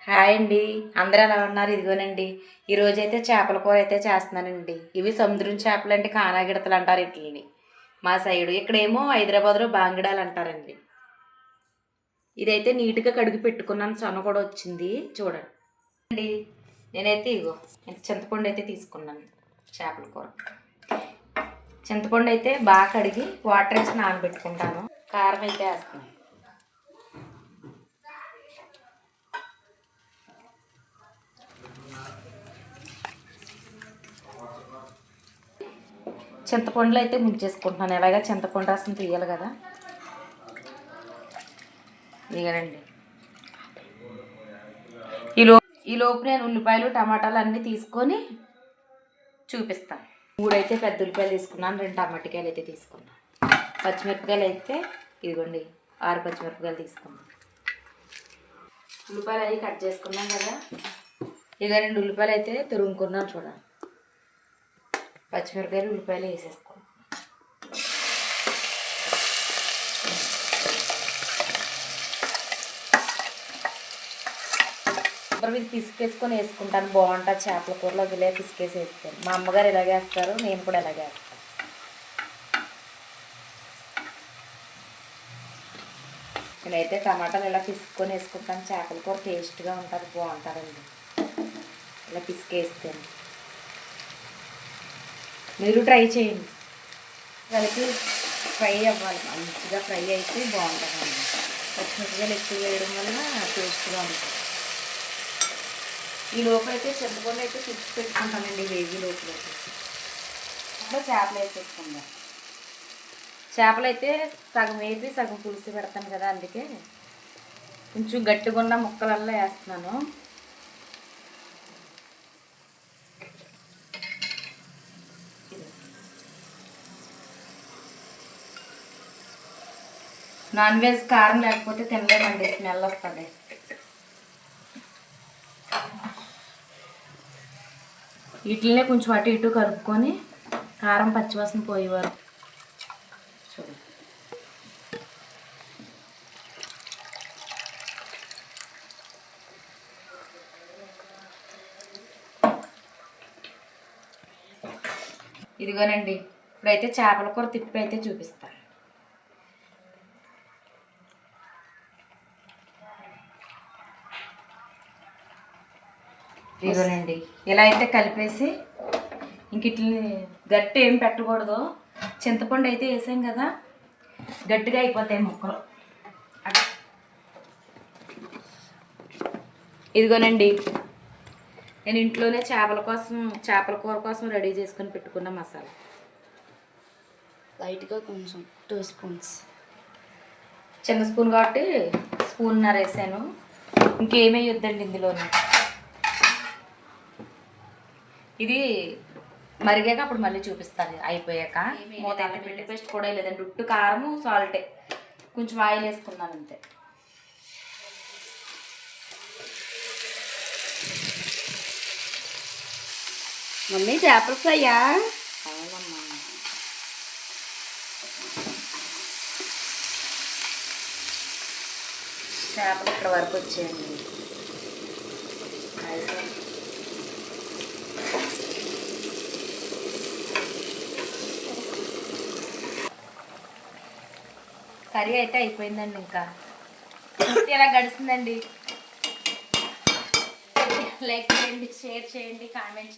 Hi అండి, అందరూ ఎలా ఉన్నారు? ఇదిగోనండి, ఈరోజైతే చేపల కూర అయితే చేస్తున్నానండి. ఇవి సముద్రం చేపలు అంటే కానాగిడతలు అంటారు వీటిని మా సైడు. ఇక్కడేమో హైదరాబాద్లో బాంగిడాలు అంటారండి. ఇదైతే నీట్గా కడిగి పెట్టుకున్నాను, సొన కూడా వచ్చింది చూడండి అండి. నేనైతే ఇగో చింతపండు అయితే తీసుకున్నాను. చేపల కూర చింతపండు అయితే బాగా కడిగి వాటర్ వేసి నానబెట్టుకుంటాను. కారం అయితే వేస్తున్నాను. చింతపండులో అయితే ముంచేసుకుంటున్నాను. ఎలాగా చింతపండు రసం తీయాలి కదా. ఇదిగోనండి, ఈలోపు నేను ఉల్లిపాయలు టమాటాలు అన్నీ తీసుకొని చూపిస్తాను. 3 అయితే పెద్ద ఉల్లిపాయలు తీసుకున్నాను, 2 టమాటాకాయలు అయితే తీసుకున్నాను. పచ్చిమిరపకాయలు అయితే ఇదిగోండి 6 పచ్చిమిరపకాయలు తీసుకున్నాను. ఉల్లిపాయలు అవి కట్ చేసుకున్నాం కదా. ఇక 2 ఉల్లిపాయలు అయితే తురుముకున్నాను చూడండి. పచ్చిమిరపకాయలు ఉల్లిపాయలు వేసేసుకోండి. కొబ్బరి మీద పిసికేసుకొని వేసుకుంటాను, బాగుంటుంది చేపల కూరలో. ఇలా పిసికేసి వేస్తాను. మా అమ్మగారు ఇలాగే వేస్తారు, నేను కూడా ఇలాగే వేస్తాను. నేనైతే టమాటాలు ఇలా పిసుకొని వేసుకుంటాను. చేపల కూర టేస్ట్గా ఉంటుంది, బాగుంటుందండి ఇలా పిసికేస్తాను. మీరు ట్రై చేయండి. కలిపి ఫ్రై అవ్వాలి, మంచిగా ఫ్రై అయితే బాగుంటుందండి. పచ్చిమిరపకాయలు ఎక్కువ వేయడం వల్ల టేస్ట్గా ఉంటుంది. ఈ లోపల అయితే చింతపండు అయితే పిచ్చి పెట్టుకుంటానండి. వేగి లోపల చేపలు వేసేసుకుందాం. చేపలు అయితే సగం వేసి సగం పులుసు పెడతాను కదా, అందుకే కొంచెం గట్టిగా ఉన్న ముక్కలల్లో వేస్తున్నాను. నాన్ వెజ్ కారం లేకపోతే తినలేమండి, స్మెల్ వస్తుంది. వీటినే కొంచెం అటు ఇటు కలుపుకొని కారం పచ్చివాసన పోయేవారు చూడండి. ఇదిగోనండి, ఇప్పుడైతే చేపల కూర తిప్పి అయితే చూపిస్తాను. ఇదిగోనండి, ఇలా అయితే కలిపేసి ఇంక ఇట్లని గట్టి ఏం పెట్టకూడదు. చింతపండు అయితే వేసాం కదా, గట్టిగా అయిపోతాయి ముక్కలు. ఇదిగోనండి, నేను ఇంట్లోనే చేపల కూర కోసం రెడీ చేసుకొని పెట్టుకున్న మసాలా. లైట్గా కొంచెం 2 స్పూన్స్, చిన్న స్పూన్ కాబట్టి స్పూన్నర వేసాను. ఇంకేమేయొద్దండి ఇందులోనే. ఇది మరిగాక అప్పుడు మళ్ళీ చూపిస్తాను అయిపోయాక. మూత అయితే వెల్లుల్లి పేస్ట్ కూడా లేదండి, ఉట్టు కారము సాల్టే, కొంచెం ఆయిల్ వేసుకున్నాను అంతే. మమ్మీ చేపల ఫ్రైయా? అవునమ్మా, చేపలు ఇక్కడ వరకు వచ్చేయండి. కర్రీ అయితే అయిపోయిందండి. ఇంకా ఇలా గడిచిందండి. లైక్ చేయండి, షేర్ చేయండి, కామెంట్